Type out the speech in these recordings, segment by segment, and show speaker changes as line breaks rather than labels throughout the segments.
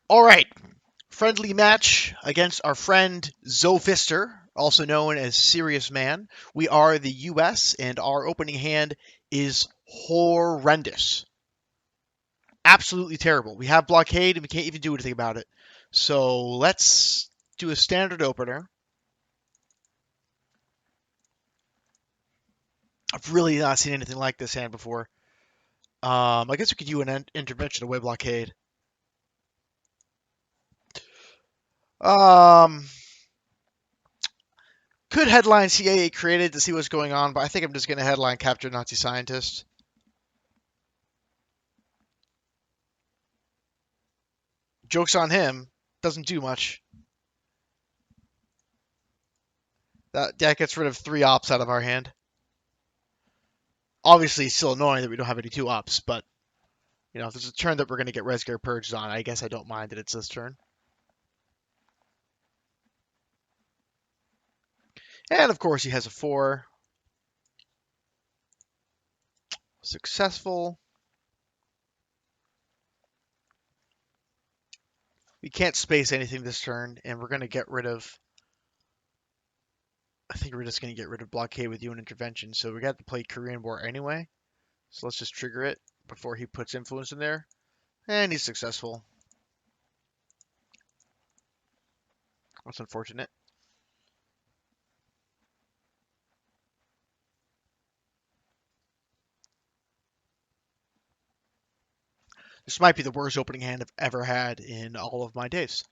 All right. Friendly match against our friend Zophister, also known as Serious Man. We are the US, and our opening hand is horrendous. Absolutely terrible. We have blockade, and we can't even do anything about it. So let's do a standard opener. I've really not seen anything like this hand before. I guess we could do an intervention away blockade. Um, could headline CIA created to see what's going on, but I think I'm just going to headline capture Nazi scientist. Joke's on him. Doesn't do much. That gets rid of 3 ops out of our hand. Obviously, it's still annoying that we don't have any 2 ops, but if there's a turn that we're going to get Resgear purged on, I guess I don't mind that it's this turn. And of course, he has a 4. Successful. We can't space anything this turn, and we're going to get rid of. I think we're just going to get rid of blockade with UN intervention. So we got to play Korean War anyway. So let's just trigger it before he puts influence in there. And he's successful. That's unfortunate. This might be the worst opening hand I've ever had in all of my days.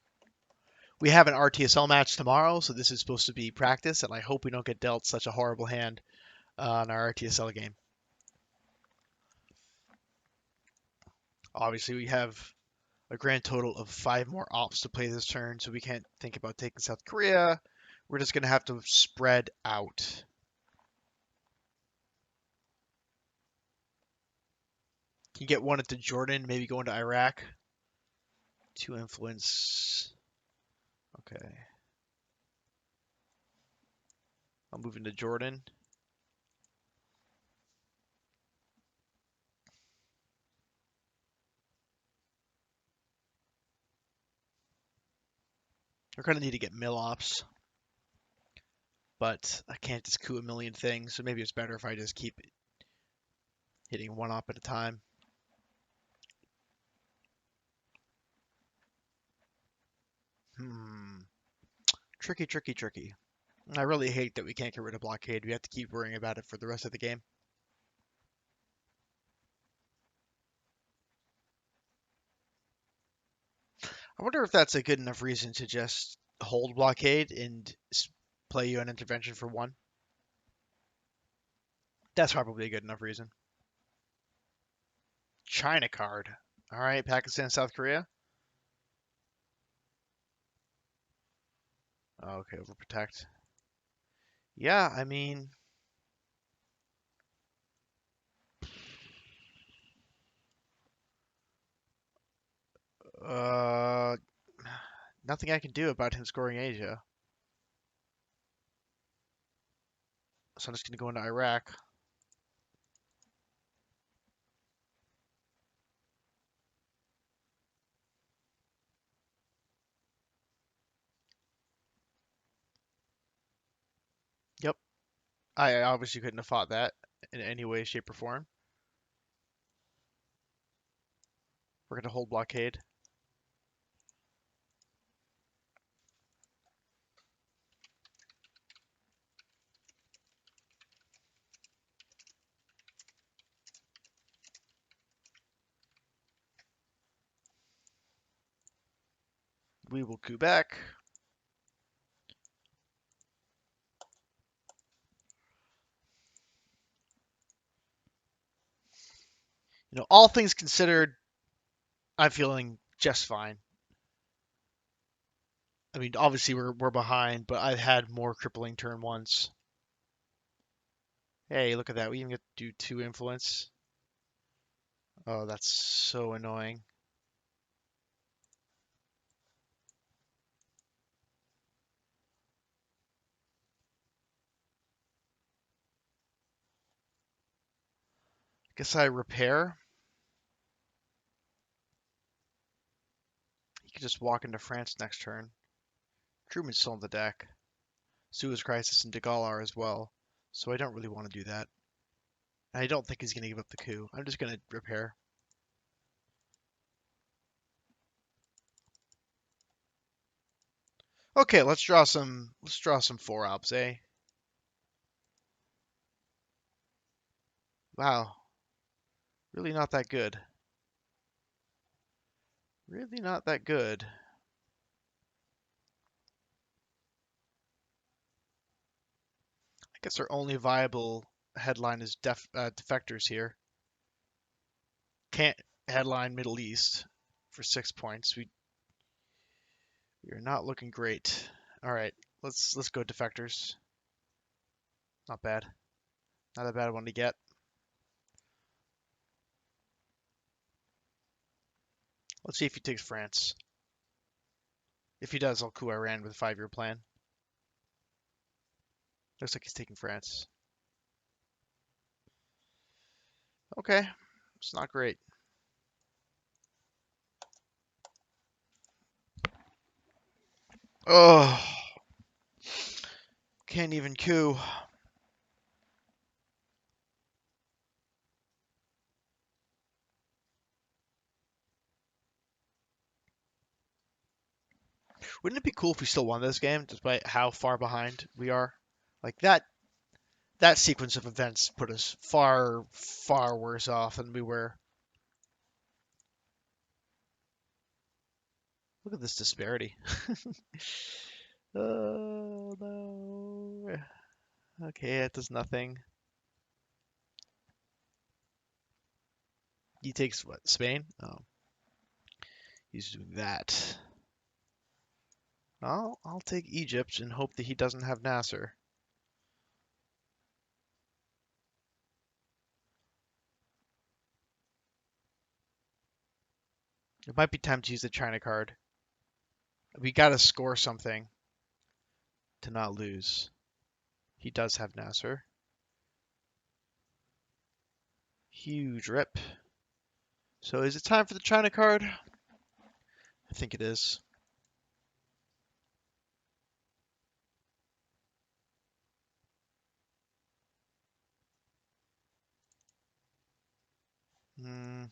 We have an RTSL match tomorrow, so this is supposed to be practice, and I hope we don't get dealt such a horrible hand on our RTSL game. Obviously, we have a grand total of 5 more ops to play this turn, so we can't think about taking South Korea. We're just going to have to spread out. Can you get 1 into Jordan, maybe go into Iraq? 2 influence. Okay. I'll move into Jordan. We're going to need to get mill ops. But I can't just coup a million things, so maybe it's better if I just keep hitting 1 op at a time. Tricky, tricky, tricky. I really hate that we can't get rid of blockade. We have to keep worrying about it for the rest of the game. I wonder if that's a good enough reason to just hold blockade and play you an intervention for 1. That's probably a good enough reason. China card. All right, Pakistan, South Korea. Okay, overprotect. Yeah, I mean, nothing I can do about him scoring Asia. So I'm just going to go into Iraq. Yep. I obviously couldn't have fought that in any way, shape, or form. We're going to hold blockade. We will coup back. All things considered, I'm feeling just fine. I mean, obviously we're behind, but I've had more crippling turn once. Hey, look at that. We even get to do 2 influence. Oh, that's so annoying. Guess I repair. He could just walk into France next turn. Truman's still on the deck. Suez Crisis and De Gaulle are as well. So I don't really want to do that. I don't think he's going to give up the coup. I'm just going to repair. Okay, let's draw some 4-ops, eh? Wow. Really not that good. Really not that good. I guess our only viable headline is defectors here. Can't headline Middle East for 6 points. We are not looking great. All right, let's go defectors. Not bad. Not a bad one to get. Let's see if he takes France. If he does, I'll coup Iran with a 5-year plan. Looks like he's taking France. Okay, it's not great. Oh, can't even coup. Wouldn't it be cool if we still won this game, despite how far behind we are? Like that sequence of events put us far, far worse off than we were. Look at this disparity. Oh no. Okay, it does nothing. He takes what? Spain? Oh, he's doing that. I'll take Egypt and hope that he doesn't have Nasser. It might be time to use the China card. We gotta score something to not lose. He does have Nasser. Huge rip. So is it time for the China card? I think it is. Hmm.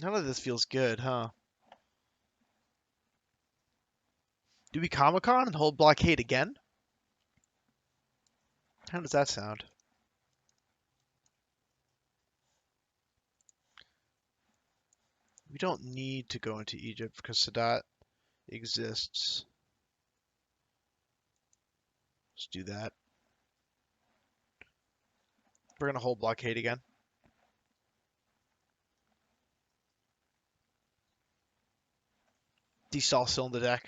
None of this feels good, huh? Do we Comic-Con and hold blockade again? How does that sound? We don't need to go into Egypt because Sadat exists. Let's do that. We're gonna hold blockade again. D-Stall still in the deck.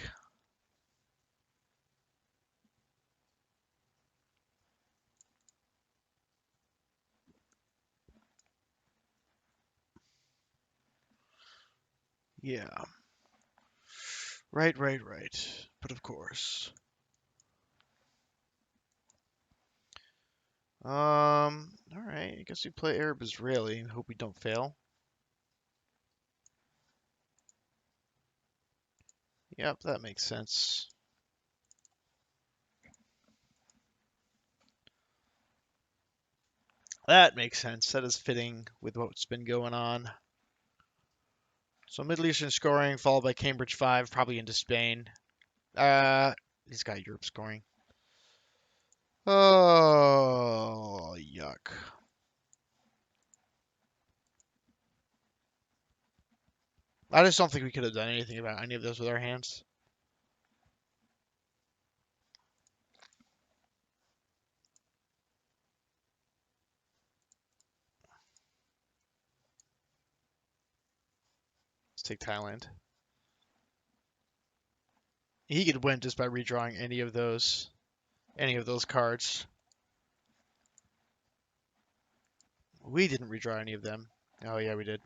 Yeah. Right. But of course. Alright, I guess we play Arab Israeli and hope we don't fail. Yep, that makes sense. That makes sense. That is fitting with what's been going on. So Middle Eastern scoring, followed by Cambridge 5, probably into Spain. He's got Europe scoring. Oh, yuck. I just don't think we could have done anything about any of those with our hands. Let's take Thailand. He could win just by redrawing any of those cards. We didn't redraw any of them. Oh, yeah, we did.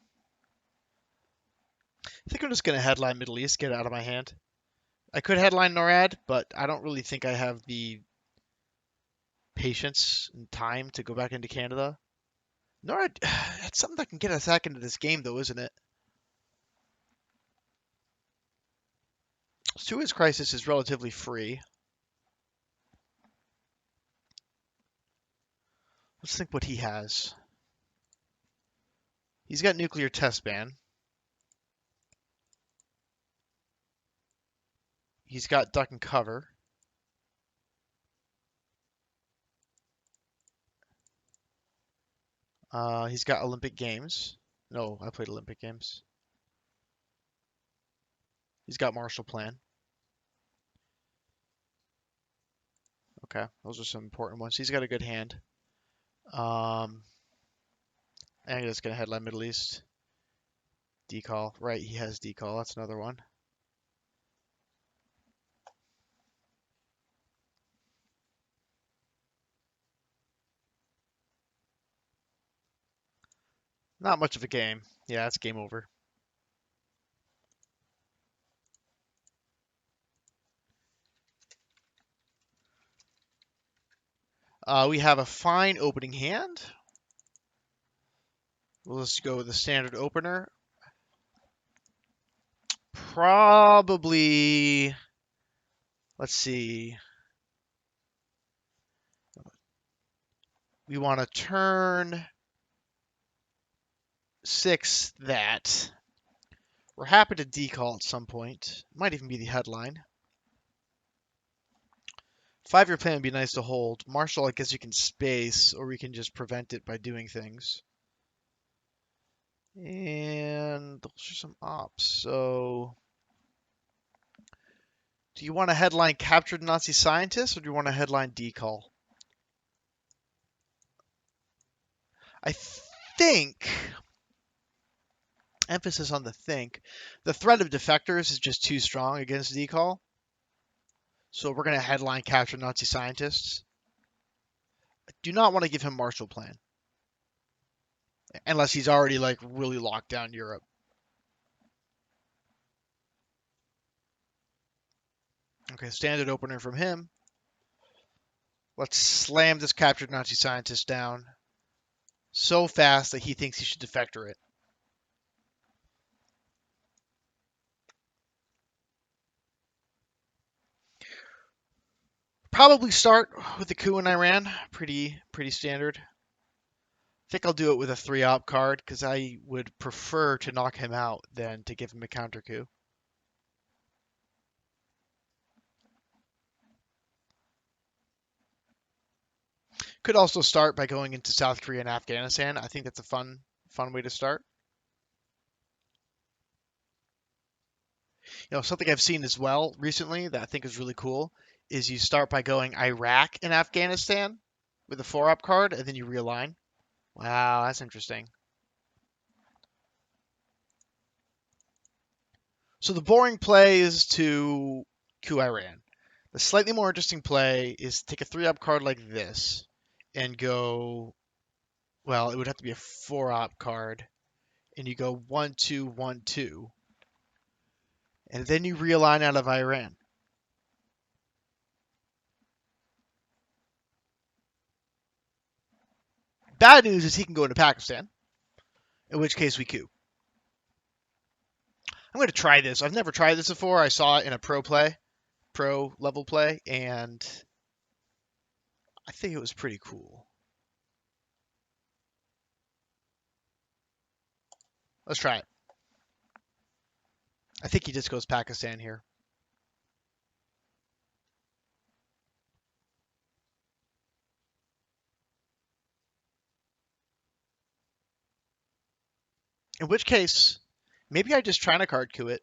I think I'm just going to headline Middle East, get it out of my hand. I could headline NORAD, but I don't really think I have the patience and time to go back into Canada. NORAD, it's something that can get us back into this game, though, isn't it? Suez Crisis is relatively free. Let's think what he has. He's got nuclear test ban. He's got duck and cover. He's got Olympic Games. No, I played Olympic Games. He's got Marshall Plan. Okay, those are some important ones. He's got a good hand. And he's going to headline Middle East. Decall. Right, he has decall. That's another one. Not much of a game. Yeah, it's game over. We have a fine opening hand. We'll just go with the standard opener. Probably, let's see. We want to turn 6 that. We're happy to decall at some point. Might even be the headline. 5-year plan would be nice to hold. Marshall, I guess you can space, or we can just prevent it by doing things. And those are some ops. So, do you want a headline captured Nazi scientists, or do you want a headline decall? I think, emphasis on the think, the threat of defectors is just too strong against decall. So we're going to headline capture Nazi scientists. I do not want to give him Marshall Plan. Unless he's already like really locked down Europe. Okay, standard opener from him. Let's slam this captured Nazi scientist down so fast that he thinks he should defector it. Probably start with the coup in Iran. Pretty standard. I think I'll do it with a 3-op card because I would prefer to knock him out than to give him a counter coup. Could also start by going into South Korea and Afghanistan. I think that's a fun way to start. You know, something I've seen as well recently that I think is really cool is you start by going Iraq and Afghanistan with a 4-op card, and then you realign. Wow, that's interesting. So the boring play is to coup Iran. The slightly more interesting play is take a 3-op card like this and go, well, it would have to be a 4-op card, and you go 1-2, 1-2, and then you realign out of Iran. Bad news is he can go into Pakistan, in which case we coup. I'm going to try this. I've never tried this before. I saw it in a pro level play, and I think it was pretty cool. Let's try it. I think he just goes Pakistan here. In which case, maybe I just China card coup it.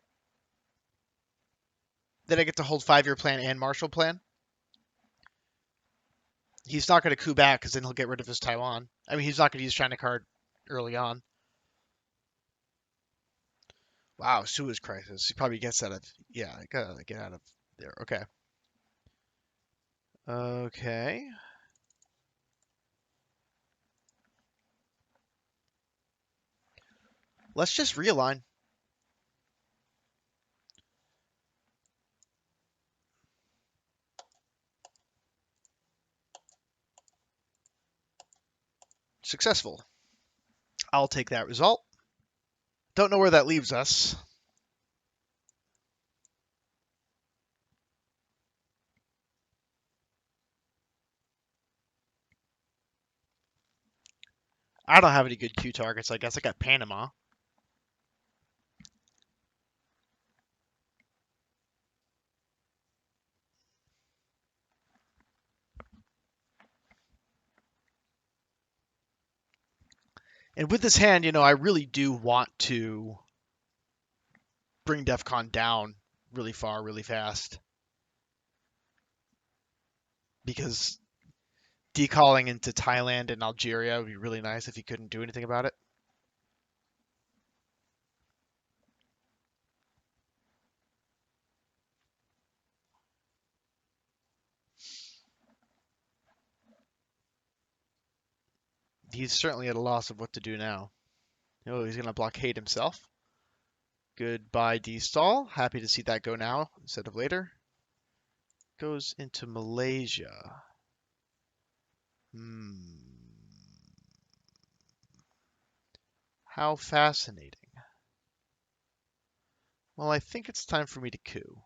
Then I get to hold 5-year plan and Marshall Plan. He's not going to coup back because then he'll get rid of his Taiwan. I mean, he's not going to use China card early on. Wow, Suez Crisis. He probably gets out of, yeah, gotta get out of there. Okay. Okay. Let's just realign. Successful. I'll take that result. Don't know where that leaves us. I don't have any good Q targets. I guess I got Panama. And with this hand, I really do want to bring DEFCON down really far, really fast. Because decalling into Thailand and Algeria would be really nice if he couldn't do anything about it. He's certainly at a loss of what to do now. Oh, he's going to blockade himself. Goodbye, D-stall. Happy to see that go now instead of later. Goes into Malaysia. How fascinating. Well, I think it's time for me to coup.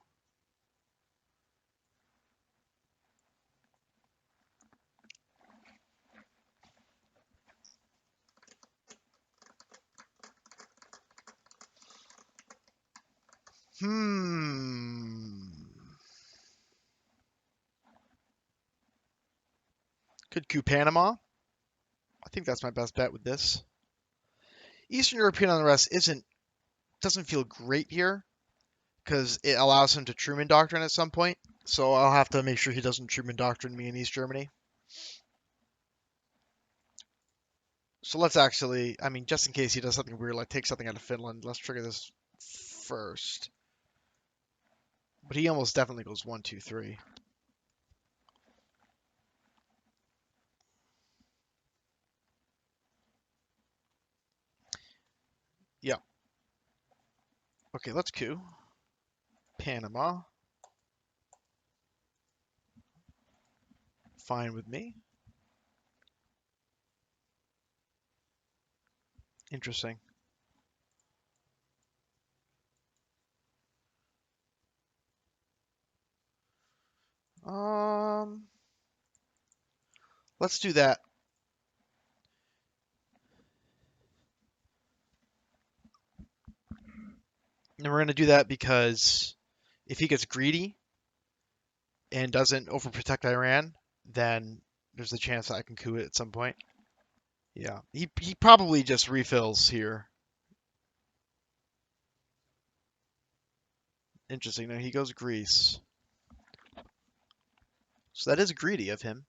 Could coup Panama. I think that's my best bet with this. Eastern European unrest doesn't feel great here because it allows him to Truman Doctrine at some point. So I'll have to make sure he doesn't Truman Doctrine me in East Germany. So let's actually, just in case he does something weird, like take something out of Finland, let's trigger this first. But he almost definitely goes 1, 2, 3. Yeah. Okay, let's coup. Panama. Fine with me. Interesting. Let's do that. And we're going to do that because if he gets greedy and doesn't overprotect Iran, then there's a chance that I can coup it at some point. Yeah, he probably just refills here. Interesting. No, he goes Greece. So that is greedy of him.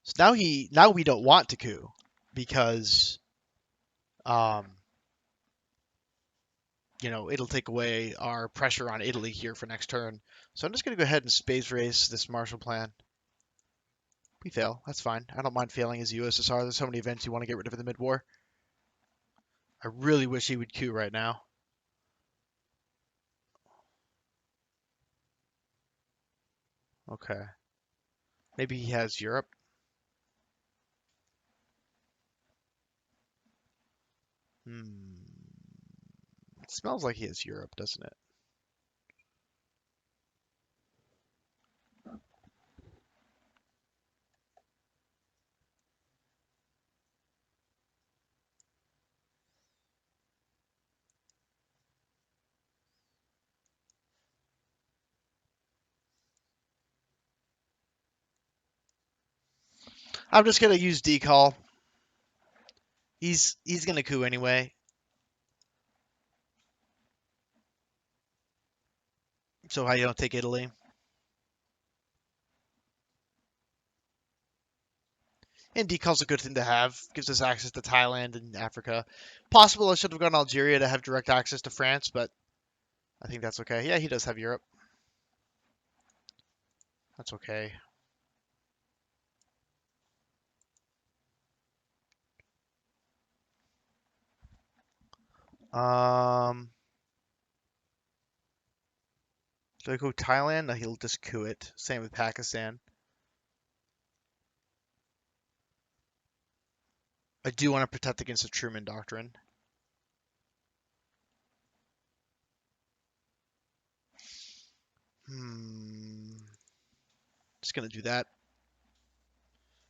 So now we don't want to coup because um it'll take away our pressure on Italy here for next turn. So I'm just gonna go ahead and space race this Marshall Plan. We fail. That's fine. I don't mind failing as USSR. There's so many events you want to get rid of in the mid-war. I really wish he would coup right now. Okay. Maybe he has Europe. It smells like he has Europe, doesn't it? I'm just gonna use decal. He's gonna coup anyway. So I don't take Italy. And decal's a good thing to have. Gives us access to Thailand and Africa. Possible I should have gone Algeria to have direct access to France, but I think that's okay. Yeah, he does have Europe. That's okay. Um, do I go Thailand? No, he'll just coup it. Same with Pakistan. I do want to protect against the Truman Doctrine. Just gonna do that.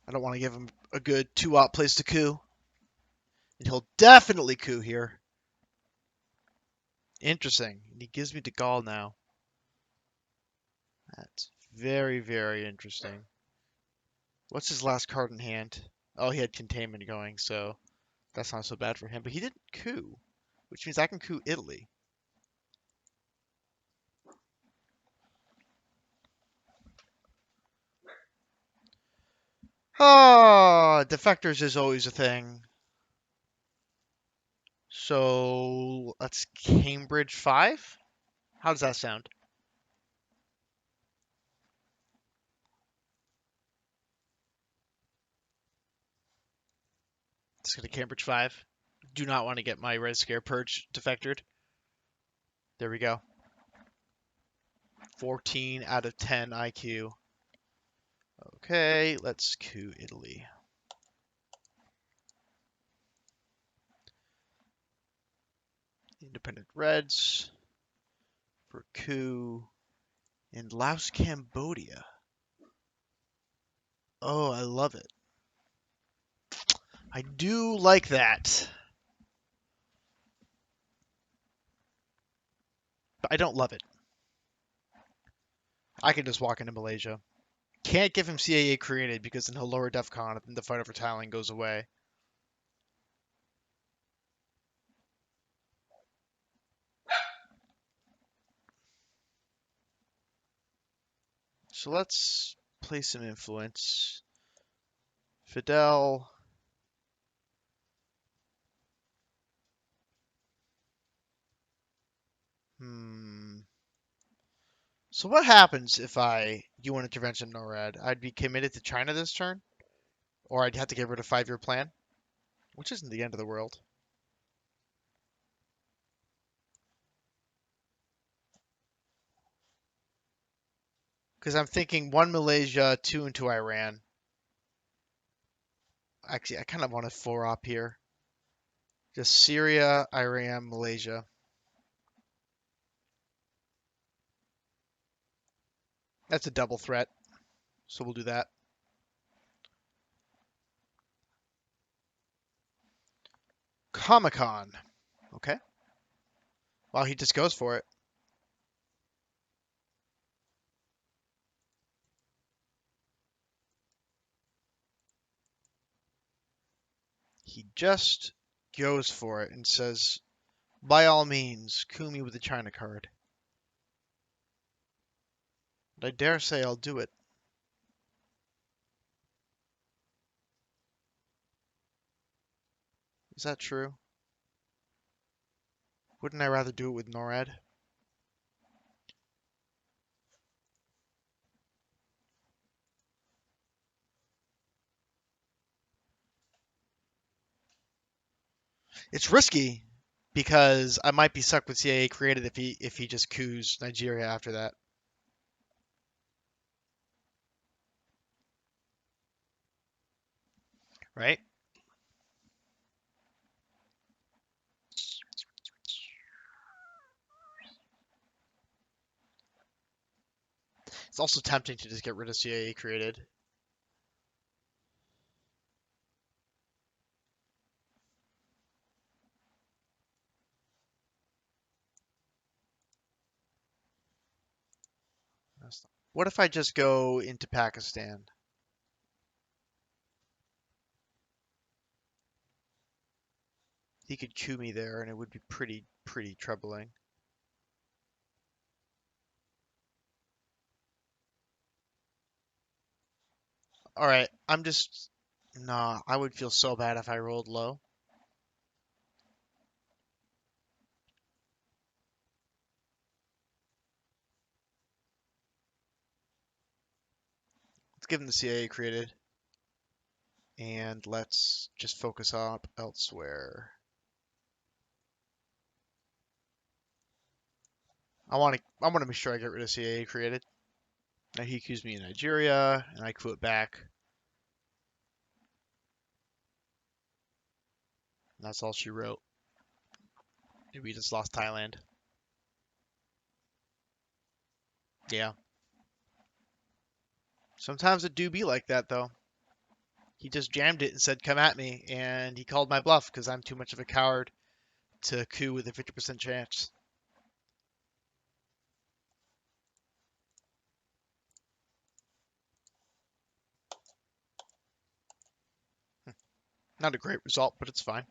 I don't want to give him a good 2-out place to coup. And he'll definitely coup here. Interesting. And he gives me De Gaulle now. That's very, very interesting. What's his last card in hand? Oh, he had containment going, so that's not so bad for him. But he didn't coup, which means I can coup Italy. Ah, defectors is always a thing. So let's Cambridge 5? How does that sound? Let's go to Cambridge 5. Do not want to get my Red Scare Purge defectored. There we go. 14 out of 10 IQ. Okay, let's coup Italy. Independent Reds for coup in Laos, Cambodia. Oh, I love it. I do like that. But I don't love it. I can just walk into Malaysia. Can't give him CAA created because then he'll lower DEFCON and the fight over Thailand goes away. So let's play some influence. Fidel. So what happens if I UN intervention NORAD? I'd be committed to China this turn, or I'd have to get rid of 5-year plan, which isn't the end of the world. Because I'm thinking 1 Malaysia, 2 into Iran. Actually, I kind of want a 4-op here. Just Syria, Iran, Malaysia. That's a double threat, so we'll do that. Comic-Con. Okay. Wow, he just goes for it. He just goes for it and says, by all means, coup me with the China card. And I dare say I'll do it. Is that true? Wouldn't I rather do it with NORAD? It's risky because I might be stuck with CAA created if he just coups Nigeria after that. Right? It's also tempting to just get rid of CAA created. What if I just go into Pakistan? He could coup me there and it would be pretty troubling. Alright, I'm just... Nah, I would feel so bad if I rolled low. Let's give him the CAA created. And let's just focus up elsewhere. I want to make sure I get rid of CAA created. Now he accused me in Nigeria, and I quit back. And that's all she wrote. And we just lost Thailand. Yeah. Sometimes it do be like that though. He just jammed it and said, "Come at me," and he called my bluff because I'm too much of a coward to coup with a 50% chance. Not a great result, but it's fine.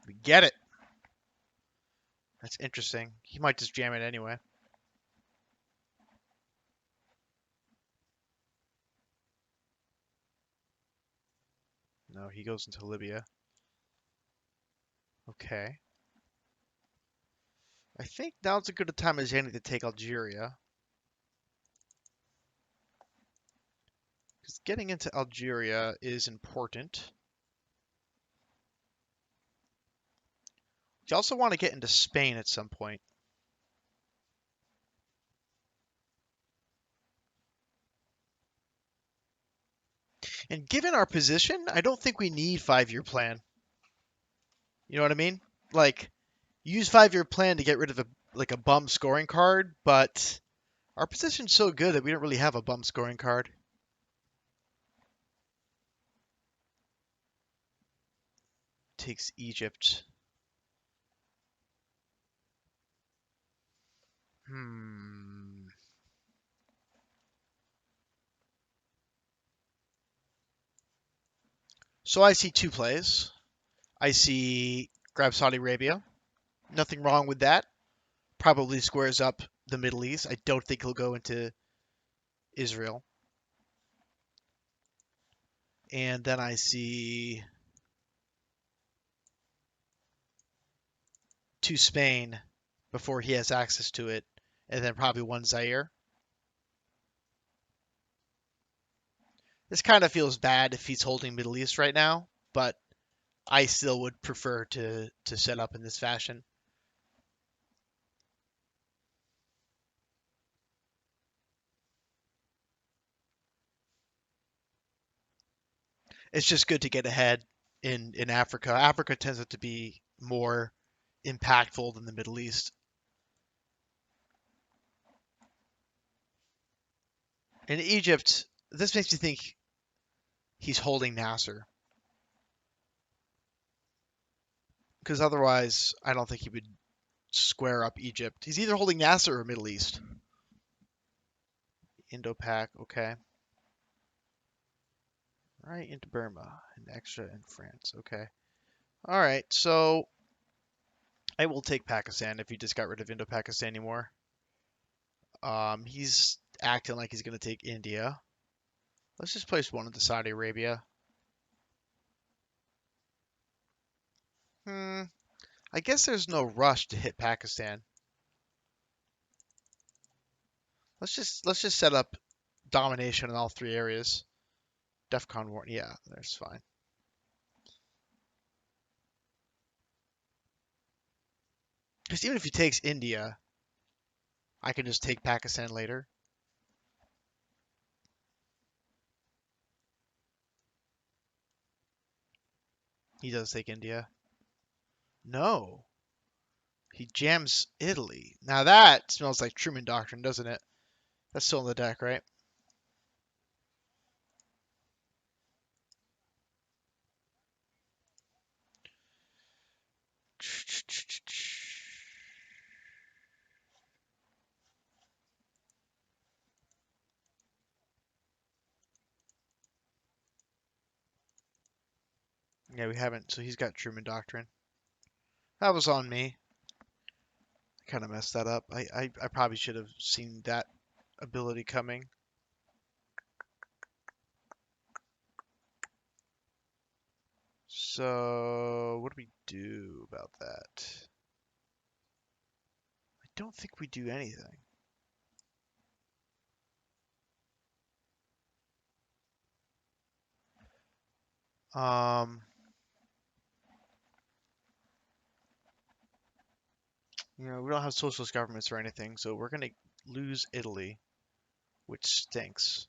We get it. That's interesting. He might just jam it anyway. No, he goes into Libya. Okay. I think now's as good a time as any to take Algeria. Because getting into Algeria is important. You also want to get into Spain at some point. And given our position, I don't think we need 5-year plan. You know what I mean? Like, use 5-year plan to get rid of a bum scoring card, but our position's so good that we don't really have a bum scoring card. Takes Egypt. Hmm. So I see two plays. I see grab Saudi Arabia. Nothing wrong with that. Probably squares up the Middle East. I don't think he'll go into Israel. And then I see to Spain before he has access to it, and then probably one Zaire. This kind of feels bad if he's holding Middle East right now, but I still would prefer to set up in this fashion. It's just good to get ahead in Africa. Africa tends to be more impactful than the Middle East. In Egypt, this makes me think he's holding Nasser, because otherwise I don't think he would square up Egypt. He's either holding Nasser or Middle East. Indo-Pak, okay. Right into Burma, and extra in France, okay. All right, so I will take Pakistan if he just got rid of Indo-Pakistan anymore. He's acting like he's going to take India. Let's just place one into Saudi Arabia. Hmm, I guess there's no rush to hit Pakistan. Let's just set up domination in all three areas. DEFCON 1, yeah, that's fine. Because even if he takes India, I can just take Pakistan later. He does take India. No, he jams Italy. Now that smells like Truman Doctrine, doesn't it? That's still in the deck, right? Yeah, we haven't. So he's got Truman Doctrine. That was on me. I kind of messed that up. I probably should have seen that ability coming. So what do we do about that? I don't think we do anything. Um, we don't have socialist governments or anything, so we're gonna lose Italy, which stinks.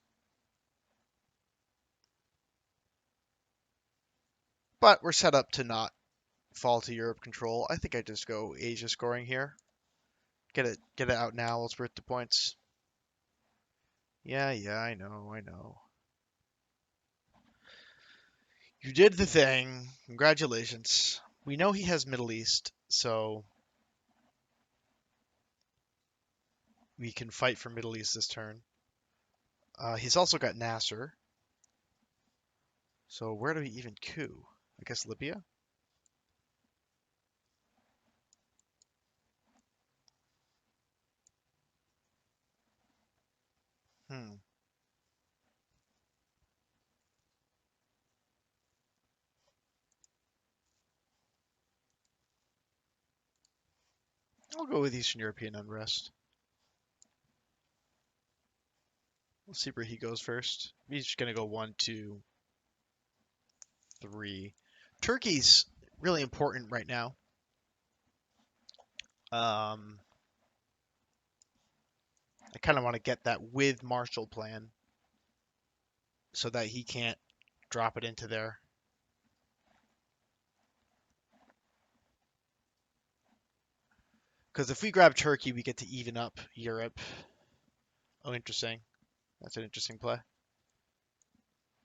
But we're set up to not fall to Europe control. I think I just go Asia scoring here. Get it out now. Let's worth the points. Yeah, I know. You did the thing. Congratulations. We know he has Middle East, so we can fight for Middle East this turn. He's also got Nasser. So where do we even coup? I guess Libya? Hmm. I'll go with Eastern European unrest. Let's see where he goes first. He's just gonna go 1, 2, 3. Turkey's really important right now. Um, I kind of want to get that with Marshall Plan so that he can't drop it into there. Because if we grab Turkey, we get to even up Europe. Oh, interesting. That's an interesting play.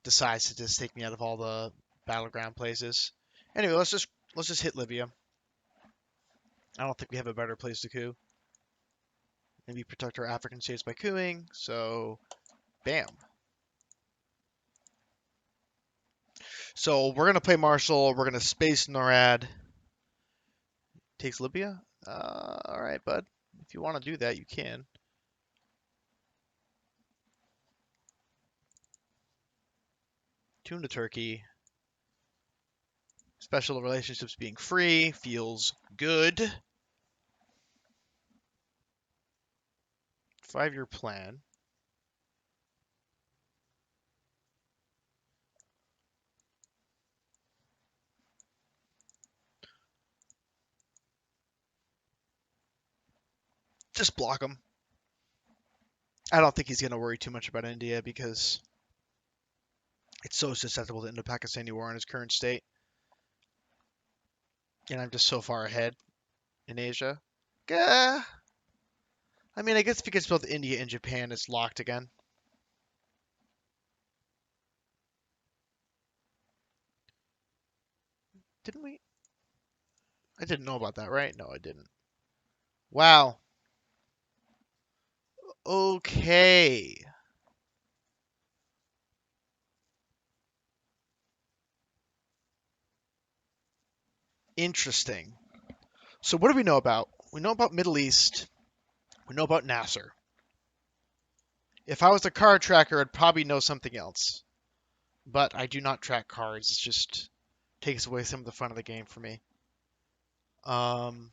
Decides to just take me out of all the battleground places. Anyway, let's just hit Libya. I don't think we have a better place to coup. Maybe protect our African states by coupping. So, bam. So we're gonna play Marshall. We're gonna space NORAD. Takes Libya. All right, bud. If you want to do that, you can. Tune to Turkey. Special relationships being free feels good. 5-year plan. Just block him. I don't think he's going to worry too much about India because it's so susceptible to Indo-Pakistani war in its current state. And I'm just so far ahead in Asia. I mean, I guess because both India and Japan is locked again. Didn't we? I didn't know about that, right? No, I didn't. Wow. Okay. Interesting. So what do we know about? We know about Middle East. We know about Nasser. If I was a card tracker, I'd probably know something else. But I do not track cards. It just takes away some of the fun of the game for me. Um,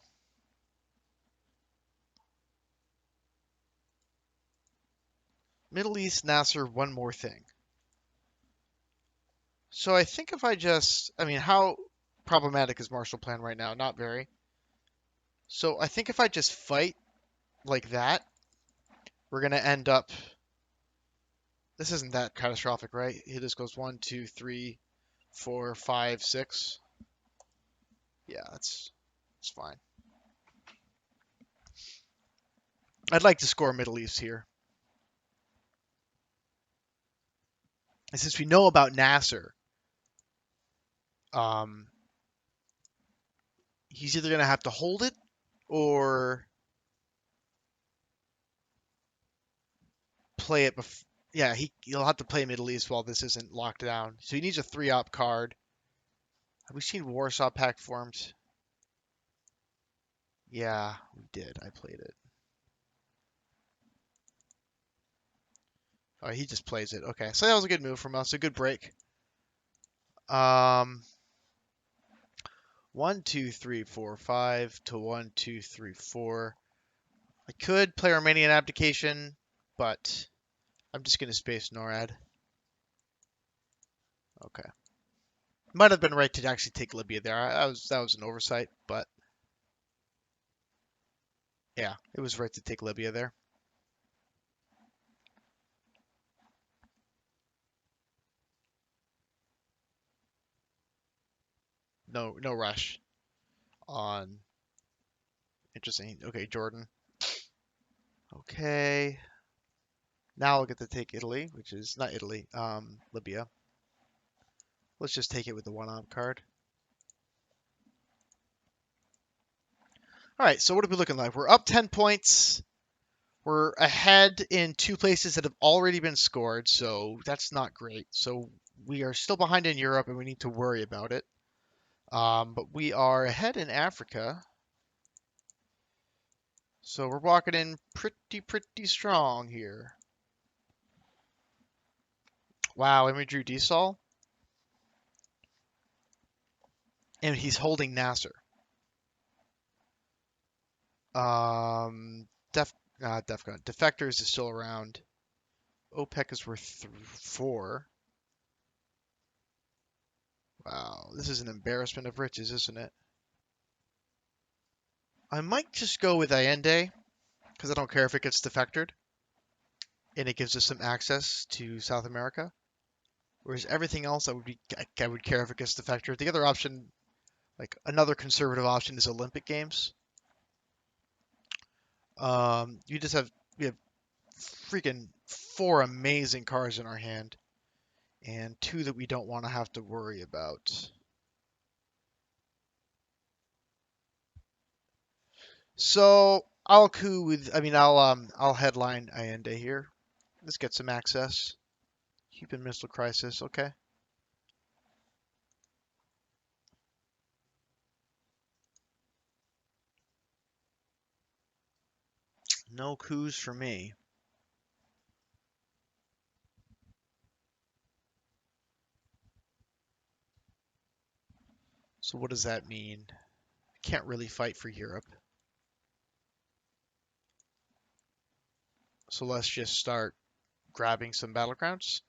Middle East, Nasser, one more thing. So I think if I mean, how problematic is Marshall Plan right now? Not very. So I think if I just fight like that, we're gonna end up. This isn't that catastrophic, right? He just goes 1, 2, 3, 4, 5, 6. Yeah, it's fine. I'd like to score Middle East here. And since we know about Nasser, um, he's either going to have to hold it or play it. Yeah, he'll have to play Middle East while this isn't locked down. So he needs a 3-op card. Have we seen Warsaw Pact forms? Yeah, we did. I played it. Oh, he just plays it. Okay, so that was a good move from us. A good break. Um, 1, 2, 3, 4, 5 to 1, 2, 3, 4. I could play Romanian abdication, but I'm just going to space NORAD. Okay. Might have been right to actually take Libya there. That was an oversight, but yeah, it was right to take Libya there. No rush on. Interesting. Okay, Jordan. Okay. Now I'll get to take Italy, which is not Italy, Libya. Let's just take it with the one-op card. All right, so what are we looking like? We're up 10 points. We're ahead in two places that have already been scored, so that's not great. So we are still behind in Europe, and we need to worry about it. But we are ahead in Africa. So we're walking in pretty strong here. Wow, and we drew D-Sol. And he's holding Nasser. DEFCON. Defectors is still around. OPEC is worth 4. Wow, this is an embarrassment of riches, isn't it? I might just go with Allende, because I don't care if it gets defectored, and it gives us some access to South America. Whereas everything else, I would care if it gets defectored. The other option, like another conservative option, is Olympic Games. You just have we have freaking 4 amazing cards in our hand, and 2 that we don't want to have to worry about. So I'll coup with, I'll headline Allende here. Let's get some access. Cuban Missile Crisis, okay. No coups for me. So what does that mean? Can't really fight for Europe. So let's just start grabbing some battlegrounds.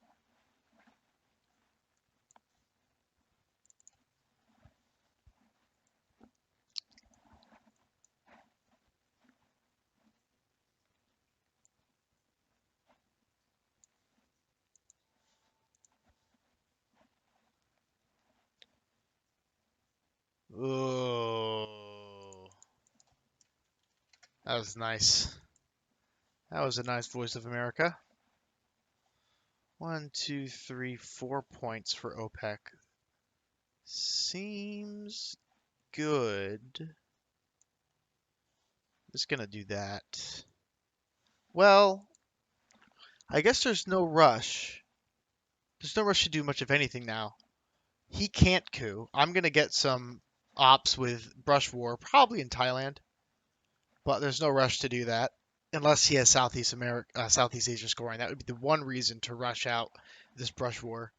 Oh, that was nice. That was a nice Voice of America. 1, 2, 3, 4 points for OPEC. Seems good. Just gonna do that. Well, I guess there's no rush. There's no rush to do much of anything now. He can't coup. I'm gonna get some ops with Brush War, probably in Thailand, but there's no rush to do that unless he has Southeast Asia scoring. That would be the one reason to rush out this Brush War.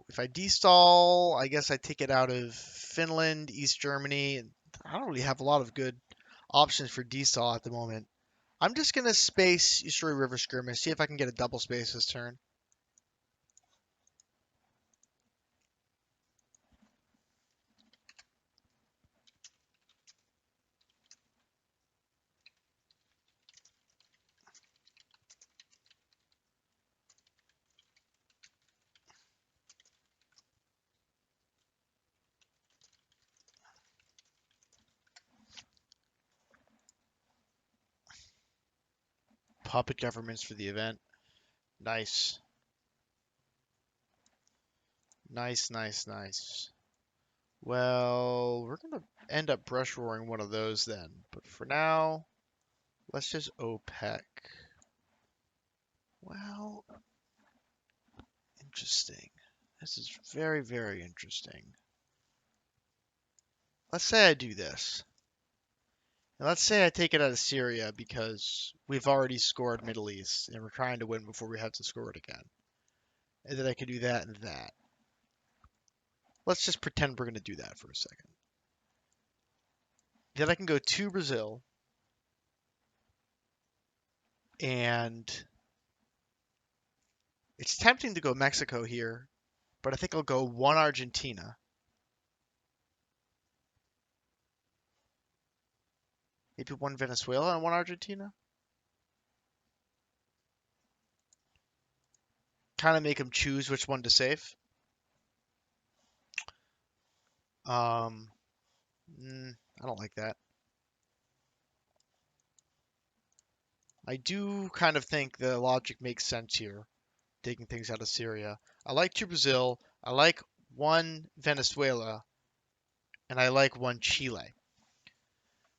If I destall, I guess I take it out of Finland, East Germany, and I don't really have a lot of good options for destall at the moment. I'm just gonna space Easterly River Skirmish, see if I can get a double space this turn. Puppet governments for the event. Nice. Nice. Well, we're gonna end up brush roaring one of those then. But for now, let's just OPEC. Well, interesting. This is very interesting. Let's say I do this. And let's say I take it out of Syria because we've already scored Middle East and we're trying to win before we have to score it again. And then I could do that and that. Let's just pretend we're going to do that for a second. Then I can go to Brazil, and it's tempting to go Mexico here, but I think I'll go one Argentina. Maybe one Venezuela and one Argentina. Kind of make them choose which one to save. Um, I don't like that. I do kind of think the logic makes sense here, taking things out of Syria. I like two Brazil. I like one Venezuela, and I like one Chile.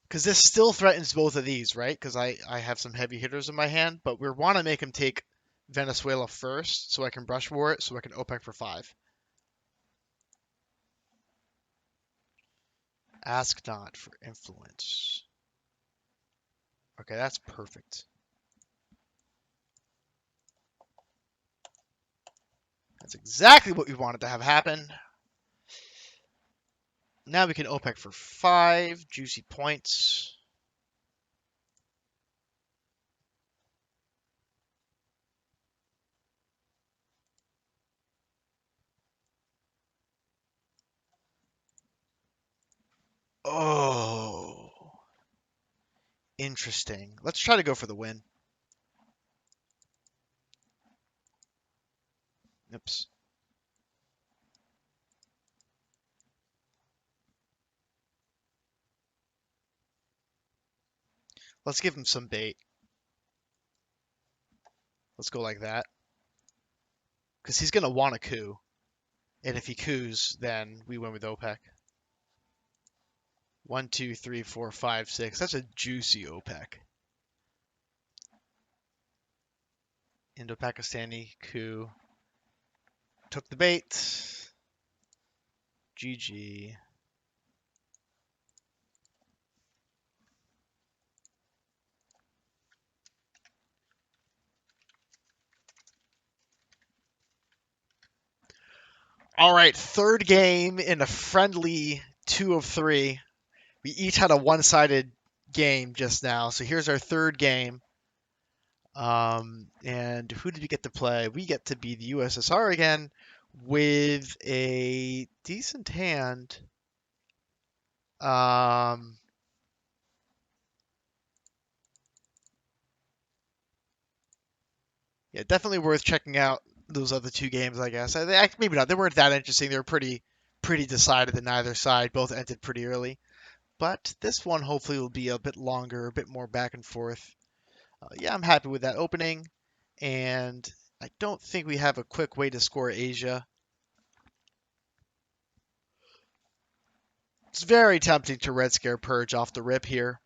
Because this still threatens both of these, right? Because I have some heavy hitters in my hand, but we want to make him take Venezuela first so I can brush war it so I can OPEC for 5. Ask not for influence. Okay, that's perfect. That's exactly what we wanted to have happen. Now we can OPEC for 5. Juicy points. Oh, interesting. Let's try to go for the win. Oops. Let's give him some bait. Let's go like that. Because he's going to want a coup. And if he coups, then we win with OPEC. 1, 2, 3, 4, 5, 6. That's a juicy OPEC. Indo-Pakistani coup. Took the bait. GG. All right, third game in a friendly 2 of 3. We each had a one-sided game just now. So here's our third game. And who did we get to play? We get to be the USSR again with a decent hand. Yeah, definitely worth checking out those other two games, I guess. Maybe not. They weren't that interesting. They were pretty decided in either side. Both ended pretty early. But this one hopefully will be a bit longer, a bit more back and forth. Yeah, I'm happy with that opening. And I don't think we have a quick way to score Asia. It's very tempting to Red Scare Purge off the rip here.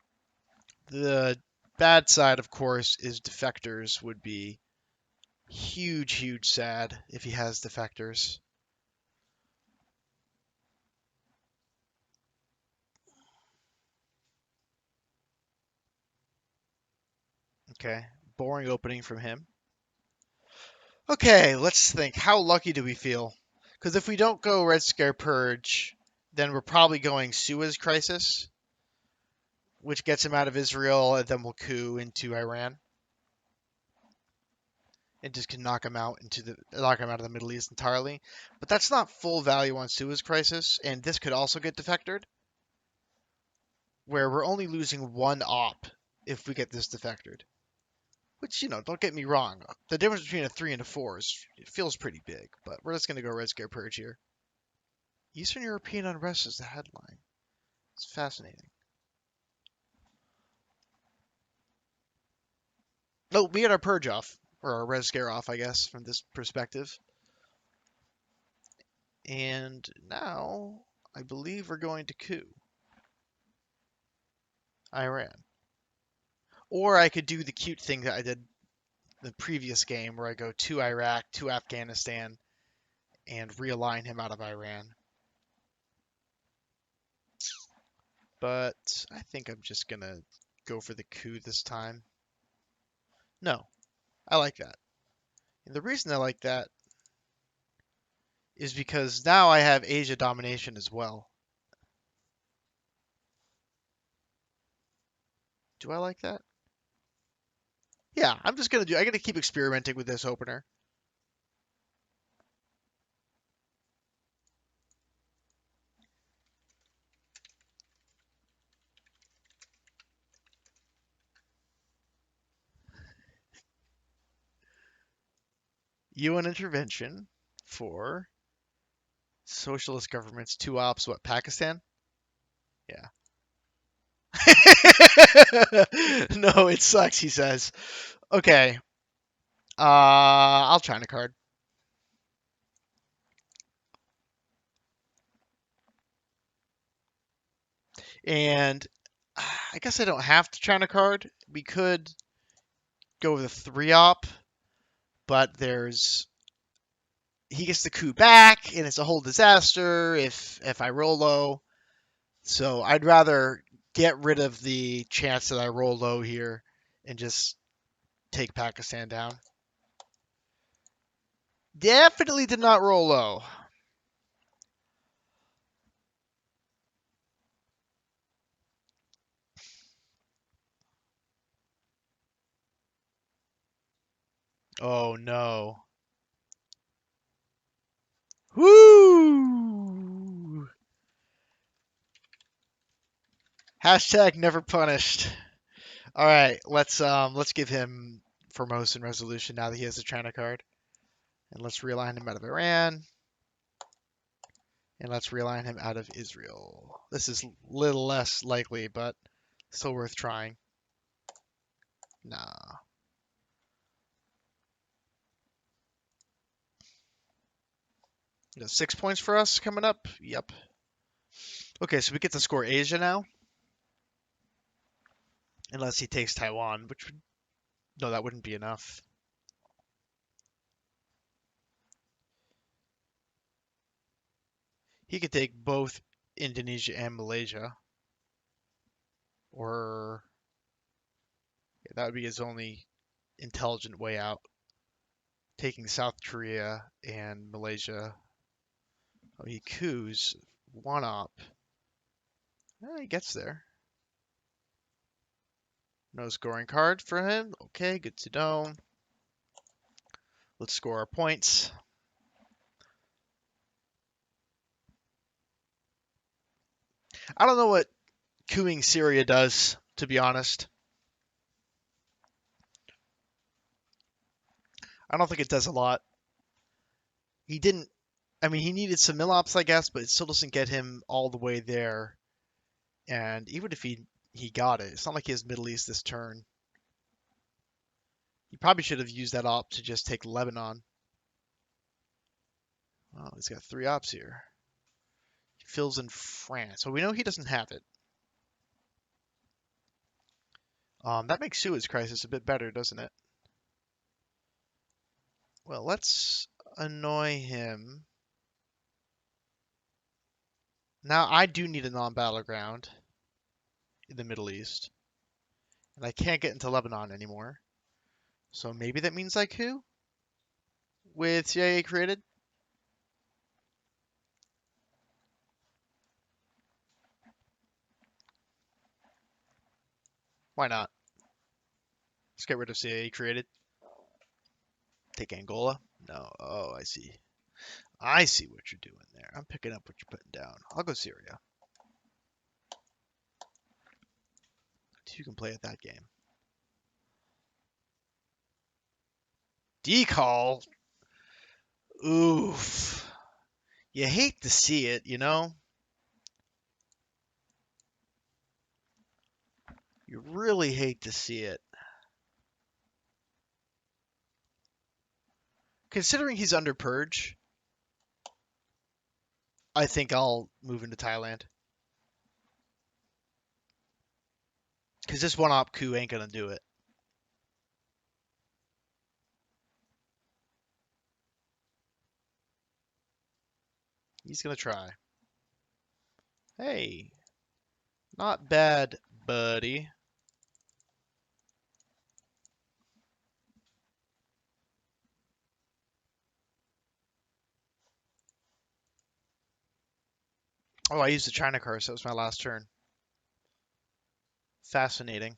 The bad side, of course, is defectors would be huge sad if he has defectors. Okay, boring opening from him. Okay, let's think. How lucky do we feel? Because if we don't go Red Scare Purge, then we're probably going Suez Crisis, which gets him out of Israel, and then we'll coup into Iran. And just can knock him out of the Middle East entirely. But that's not full value on Suez Crisis, and this could also get defectored, where we're only losing one op if we get this defectored. Which, don't get me wrong, the difference between a 3 and a 4 it feels pretty big, but we're just going to go Red Scare Purge here. Eastern European unrest is the headline. It's fascinating. No, we had our Purge off, or our Red Scare off, I guess, from this perspective. And now, I believe we're going to coup Iran. Or I could do the cute thing that I did the previous game, where I go to Iraq, to Afghanistan, and realign him out of Iran. But I think I'm just going to go for the coup this time. No, I like that. And the reason I like that is because now I have Asia domination as well. Do I like that? Yeah, I'm gonna keep experimenting with this opener. UN intervention for socialist governments, two ops, what, Pakistan? Yeah. No, it sucks, he says. Okay. I'll China card. And I guess I don't have to China card. We could go with a three op, but there's he gets the coup back, and it's a whole disaster if I roll low. So I'd rather get rid of the chance that I roll low here and just take Pakistan down. Definitely did not roll low. Oh no. Woo! Hashtag never punished. All right, let's give him Formosan resolution now that he has a China card, and let's realign him out of Iran, and let's realign him out of Israel. This is a little less likely, but still worth trying. Nah. You got 6 points for us coming up. Yep. Okay, so we get to score Asia now, unless he takes Taiwan, which would no, that wouldn't be enough. He could take both Indonesia and Malaysia, or yeah, that would be his only intelligent way out. Taking South Korea and Malaysia. Oh, he coups one op. He gets there. No scoring card for him. Okay, good to know. Let's score our points. I don't know what couing Syria does, to be honest. I don't think it does a lot. He didn't. I mean, he needed some mill-ops, I guess, but it still doesn't get him all the way there. And even if he got it, it's not like he has Middle East this turn. He probably should have used that op to just take Lebanon. Oh, he's got three ops here. He fills in France. So we know he doesn't have it. That makes Suez Crisis a bit better, doesn't it? Well, let's annoy him. Now, I do need a non-battleground in the Middle East. And I can't get into Lebanon anymore. So maybe that means I coup with CIA created? Why not? Let's get rid of CIA created. Take Angola? No. Oh, I see. I see what you're doing there. I'm picking up what you're putting down. I'll go Syria. You can play at that game. Decall? Oof. You hate to see it, you know? You really hate to see it. Considering he's under purge, I think I'll move into Thailand. Because this one op coup ain't gonna do it. He's gonna try. Hey, not bad, buddy. Oh, I used the China card, so that was my last turn. Fascinating.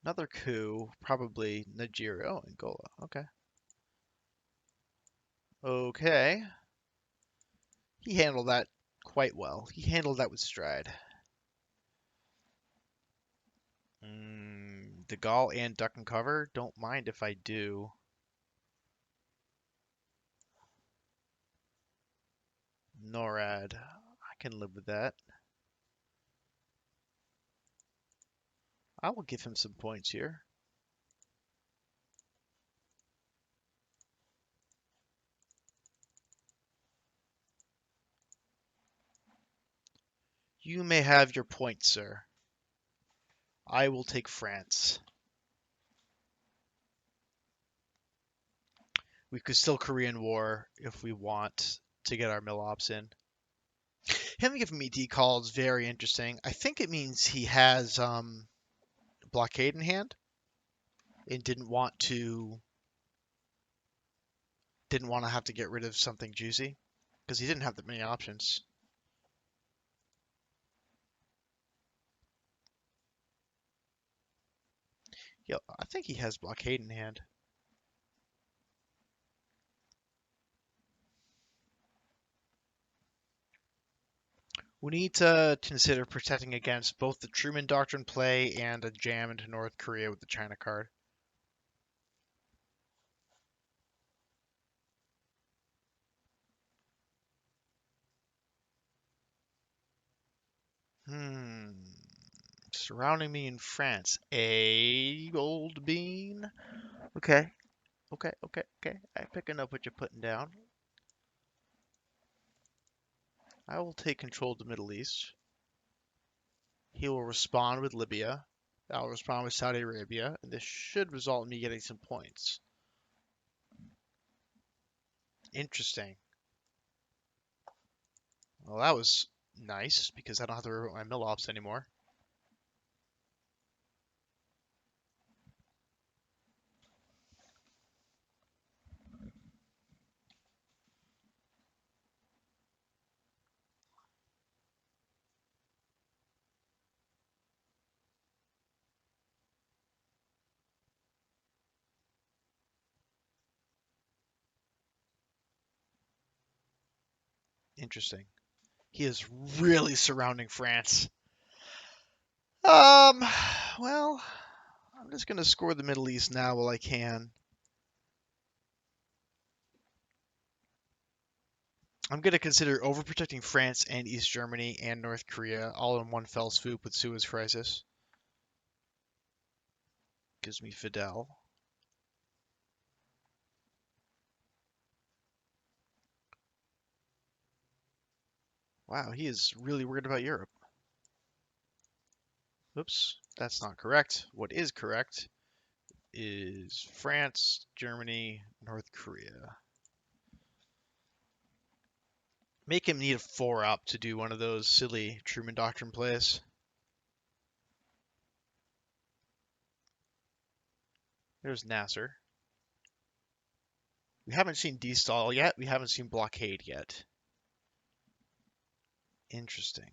Another coup, probably Nigeria. Oh, Angola. Okay. Okay. He handled that quite well. He handled that with stride. De Gaulle and duck and cover. Don't mind if I do. NORAD. I can live with that. I will give him some points here. You may have your points, sir. I will take France. We could still Korean War if we want to get our mill ops in. Him giving me decall is very interesting. I think it means he has blockade in hand and didn't want to have to get rid of something juicy because he didn't have that many options. Yeah, I think he has blockade in hand. We need to consider protecting against both the Truman Doctrine play and a jam into North Korea with the China card. Surrounding me in France. A gold bean. Okay. Okay. I'm picking up what you're putting down. I will take control of the Middle East. He will respond with Libya. I'll respond with Saudi Arabia. And this should result in me getting some points. Interesting. Well, that was nice because I don't have to worry about my mill ops anymore. Interesting. He is really surrounding France. Well, I'm just gonna score the Middle East now while I can. I'm gonna consider overprotecting France and East Germany and North Korea all in one fell swoop with Suez Crisis. Gives me Fidel. Wow, he is really worried about Europe. Oops, that's not correct. What is correct is France, Germany, North Korea. Make him need a 4-up to do one of those silly Truman Doctrine plays. There's Nasser. We haven't seen D-stall yet. We haven't seen blockade yet. Interesting.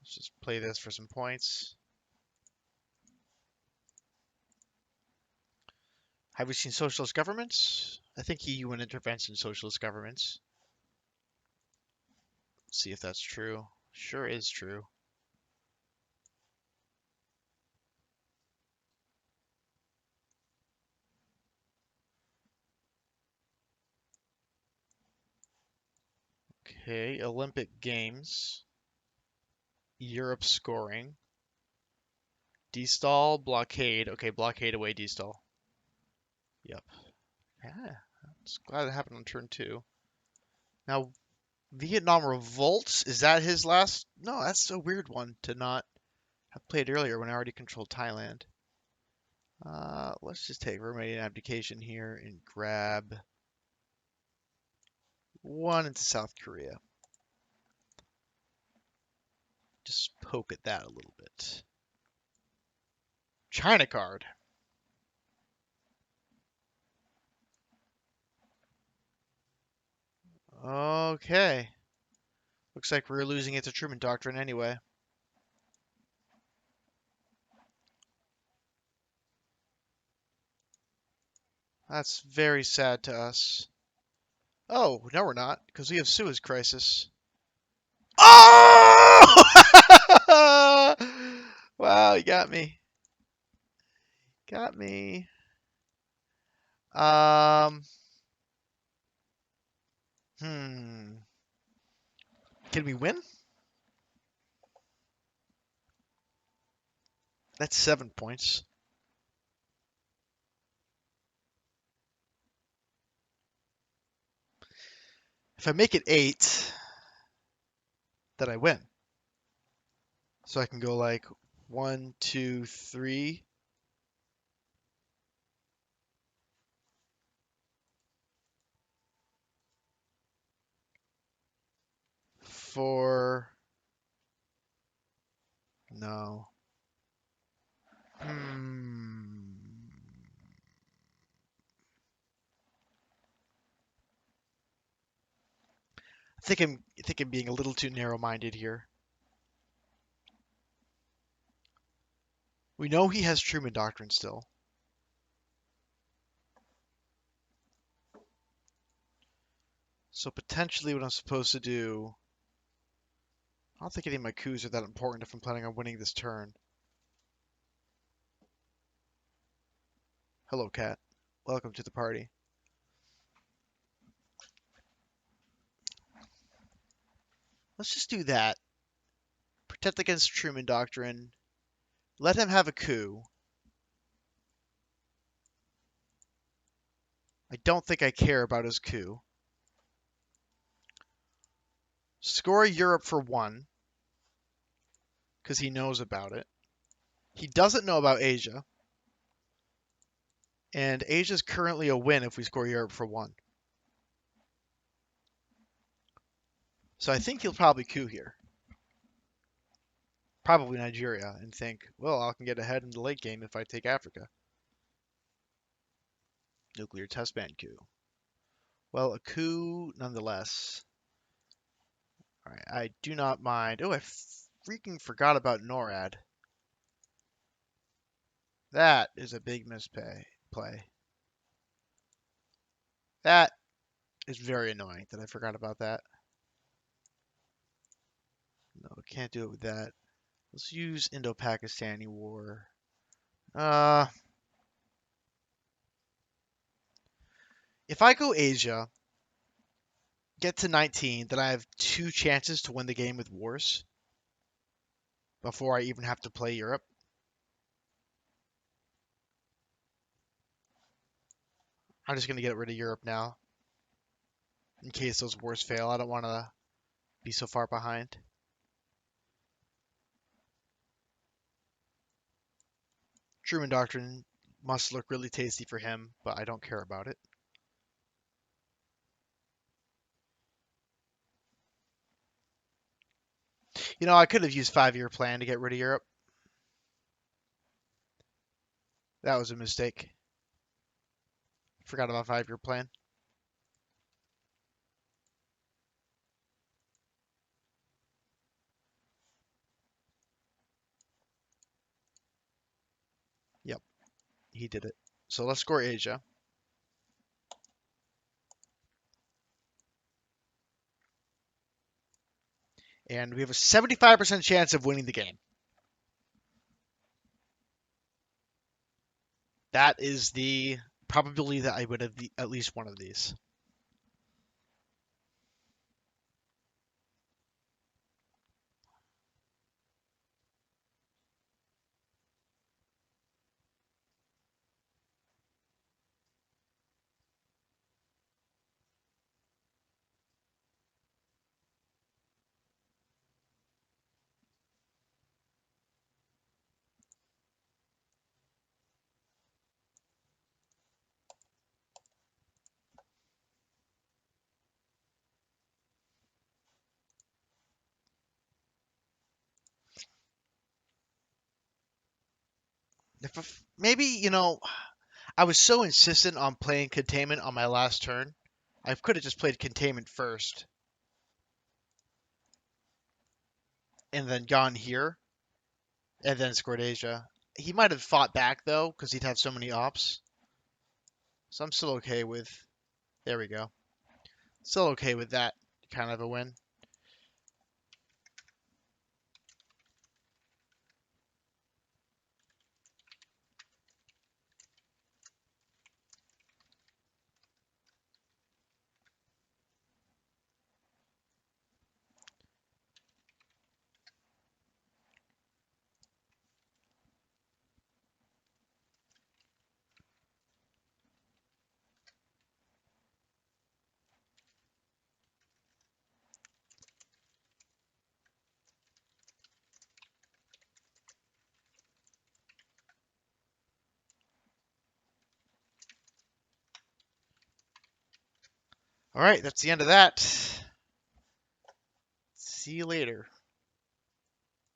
Let's just play this for some points. Have we seen socialist governments? I think EU and intervention socialist governments. Let's see if that's true. Sure is true. Okay, Olympic Games. Europe scoring. D-stall, blockade. Okay, blockade away, D-stall. Yep. Yeah, I'm glad it happened on turn 2. Now, Vietnam revolts. Is that his last? No, that's a weird one to not have played earlier when I already controlled Thailand. Let's just take Romanian abdication here and grab one into South Korea. Just poke at that a little bit. China card. Okay. Looks like we're losing it to Truman Doctrine anyway. That's very sad to us. Oh, no we're not, because we have Suez Crisis. Oh! Wow, you got me. Got me. Um, hmm. Can we win? That's 7 points. If I make it 8, then I win. So I can go like 1, 2, 3, 4. No. Hmm. I think I'm being a little too narrow-minded here. We know he has Truman Doctrine still. So potentially what I'm supposed to do... I don't think any of my coups are that important if I'm planning on winning this turn. Hello, cat. Welcome to the party. Let's just do that. Protect against Truman Doctrine. Let him have a coup. I don't think I care about his coup. Score Europe for 1, because he knows about it. He doesn't know about Asia. And Asia's currently a win if we score Europe for 1. So I think he'll probably coup here. Probably Nigeria, and think, well, I can get ahead in the late game if I take Africa. Nuclear test ban coup. Well, a coup nonetheless. All right, I do not mind. Oh, I freaking forgot about NORAD. That is a big misplay. That is very annoying that I forgot about that. No, can't do it with that. Let's use Indo-Pakistani War. If I go Asia, get to 19, then I have 2 chances to win the game with wars before I even have to play Europe. I'm just going to get rid of Europe now in case those wars fail. I don't want to be so far behind. Truman Doctrine must look really tasty for him, but I don't care about it. You know, I could have used 5-year plan to get rid of Europe. That was a mistake. Forgot about 5-year plan. Yep, he did it. So let's score Asia. And we have a 75% chance of winning the game. That is the probability that I would have at least one of these. Maybe, I was so insistent on playing containment on my last turn. I could have just played containment first and then gone here and then scored Asia. He might have fought back though because he'd have so many ops. So I'm still okay with, there we go. Still okay with that kind of a win. All right, that's the end of that. See you later.